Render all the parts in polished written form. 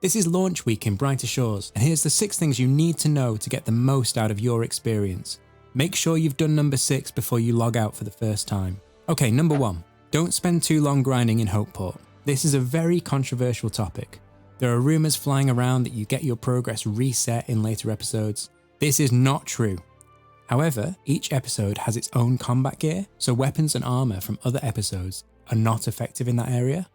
This is launch week in Brighter Shores, and here's the 6 things you need to know to get the most out of your experience. Make sure you've done number 6 before you log out for the first time. Okay, number 1. Don't spend too long grinding in Hopeport. This is a very controversial topic. There are rumours flying around that you get your progress reset in later episodes. This is not true. However, each episode has its own combat gear, so weapons and armour from other episodes are not effective in that area.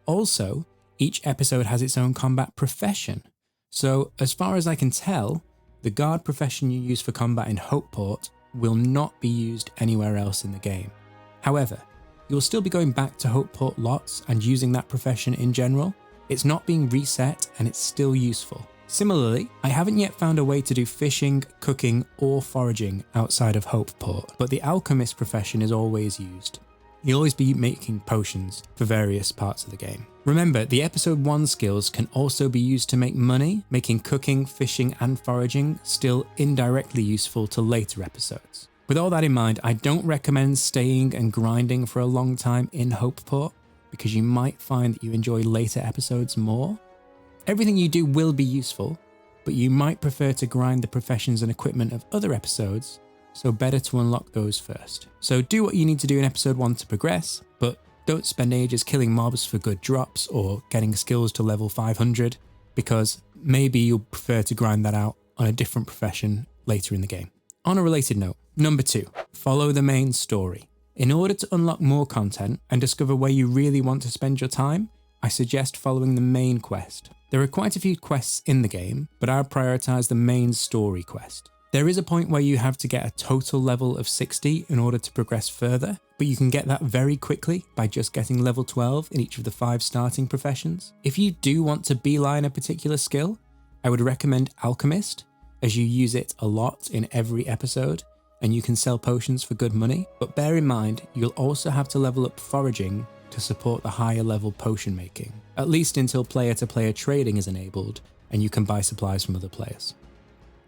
Also, each episode has its own combat profession. So, as far as I can tell, the guard profession you use for combat in Hopeport will not be used anywhere else in the game. However, you'll still be going back to Hopeport lots and using that profession in general. It's not being reset and it's still useful. Similarly, I haven't yet found a way to do fishing, cooking, or foraging outside of Hopeport, but the alchemist profession is always used. You'll always be making potions for various parts of the game. Remember, the episode 1 skills can also be used to make money, making cooking, fishing, and foraging still indirectly useful to later episodes. With all that in mind, I don't recommend staying and grinding for a long time in Hopeport, because you might find that you enjoy later episodes more. Everything you do will be useful, but you might prefer to grind the professions and equipment of other episodes, so better to unlock those first. So do what you need to do in episode 1 to progress, but don't spend ages killing mobs for good drops or getting skills to level 500, because maybe you'll prefer to grind that out on a different profession later in the game. On a related note, number 2, follow the main story. In order to unlock more content and discover where you really want to spend your time, I suggest following the main quest. There are quite a few quests in the game, but I prioritize the main story quest. There is a point where you have to get a total level of 60 in order to progress further, but you can get that very quickly by just getting level 12 in each of the 5 starting professions. If you do want to beeline a particular skill, I would recommend Alchemist, as you use it a lot in every episode, and you can sell potions for good money, but bear in mind you'll also have to level up Foraging to support the higher level potion making, at least until player-to-player trading is enabled and you can buy supplies from other players.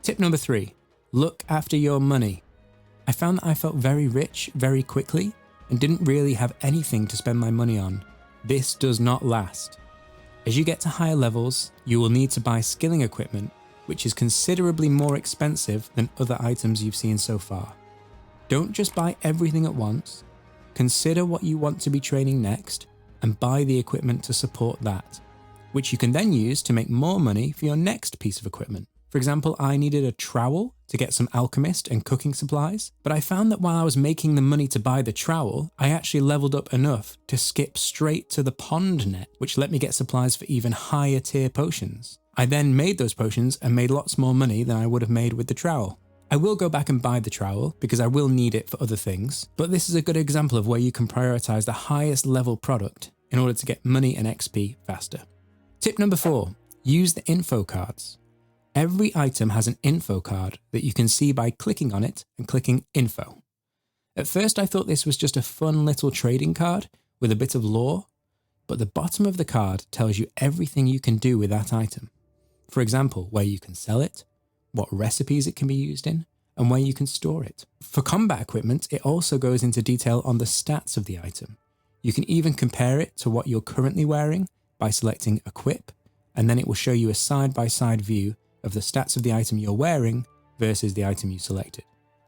Tip number 3. Look after your money. I found that I felt very rich very quickly and didn't really have anything to spend my money on. This does not last. As you get to higher levels, you will need to buy skilling equipment, which is considerably more expensive than other items you've seen so far. Don't just buy everything at once. Consider what you want to be training next and buy the equipment to support that, which you can then use to make more money for your next piece of equipment. For example, I needed a trowel to get some alchemist and cooking supplies, but I found that while I was making the money to buy the trowel, I actually leveled up enough to skip straight to the pond net, which let me get supplies for even higher tier potions. I then made those potions and made lots more money than I would have made with the trowel. I will go back and buy the trowel because I will need it for other things, but this is a good example of where you can prioritize the highest level product in order to get money and XP faster. Tip number 4, use the info cards. Every item has an info card that you can see by clicking on it and clicking info. At first I thought this was just a fun little trading card with a bit of lore, but the bottom of the card tells you everything you can do with that item. For example, where you can sell it, what recipes it can be used in, and where you can store it. For combat equipment, it also goes into detail on the stats of the item. You can even compare it to what you're currently wearing by selecting Equip, and then it will show you a side-by-side view of the stats of the item you're wearing versus the item you selected.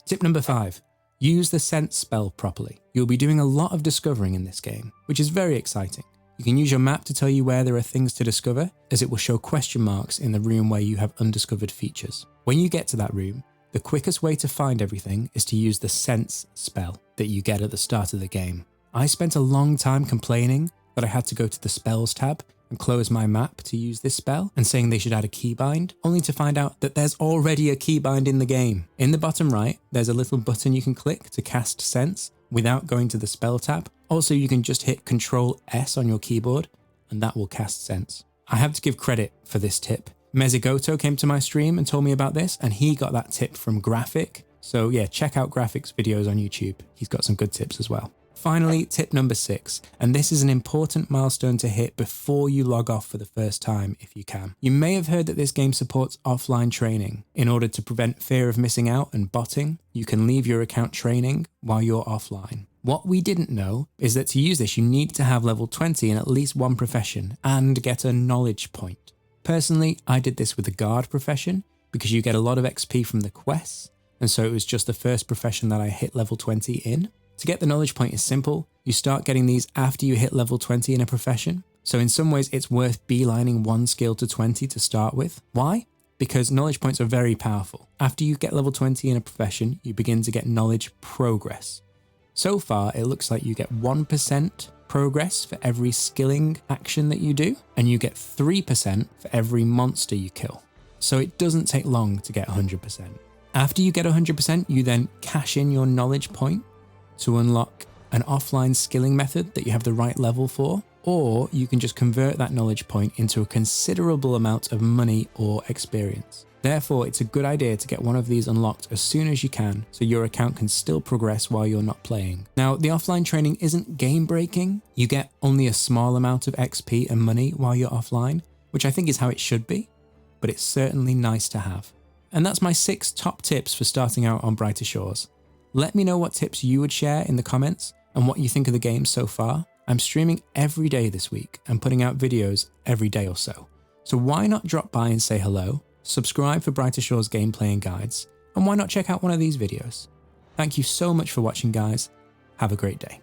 Tip number 5, use the sense spell properly. You'll be doing a lot of discovering in this game, which is very exciting. You can use your map to tell you where there are things to discover, as it will show question marks in the room where you have undiscovered features. When you get to that room, the quickest way to find everything is to use the sense spell that you get at the start of the game. I spent a long time complaining that I had to go to the spells tab and close my map to use this spell and saying they should add a keybind, only to find out that there's already a keybind in the game. In the bottom right, there's a little button you can click to cast sense without going to the spell tab. Also, you can just hit Ctrl S on your keyboard and that will cast sense. I have to give credit for this tip. Mezigoto came to my stream and told me about this, and he got that tip from Graphic. So yeah, check out Graphic's videos on YouTube. He's got some good tips as well. Finally, tip number 6, and this is an important milestone to hit before you log off for the first time if you can. You may have heard that this game supports offline training. In order to prevent fear of missing out and botting, you can leave your account training while you're offline. What we didn't know is that to use this you need to have level 20 in at least one profession and get a knowledge point. Personally, I did this with the guard profession because you get a lot of XP from the quests, and so it was just the first profession that I hit level 20 in. To get the knowledge point is simple. You start getting these after you hit level 20 in a profession. So in some ways it's worth beelining one skill to 20 to start with. Why? Because knowledge points are very powerful. After you get level 20 in a profession, you begin to get knowledge progress. So far, it looks like you get 1% progress for every skilling action that you do, and you get 3% for every monster you kill. So it doesn't take long to get 100%. After you get 100%, you then cash in your knowledge point to unlock an offline skilling method that you have the right level for, or you can just convert that knowledge point into a considerable amount of money or experience. Therefore, it's a good idea to get one of these unlocked as soon as you can, so your account can still progress while you're not playing. Now, the offline training isn't game breaking. You get only a small amount of XP and money while you're offline, which I think is how it should be, but it's certainly nice to have. And that's my 6 top tips for starting out on Brighter Shores. Let me know what tips you would share in the comments and what you think of the game so far. I'm streaming every day this week and putting out videos every day or so. So why not drop by and say hello, subscribe for Brighter Shores gameplay and guides, and why not check out one of these videos? Thank you so much for watching, guys. Have a great day.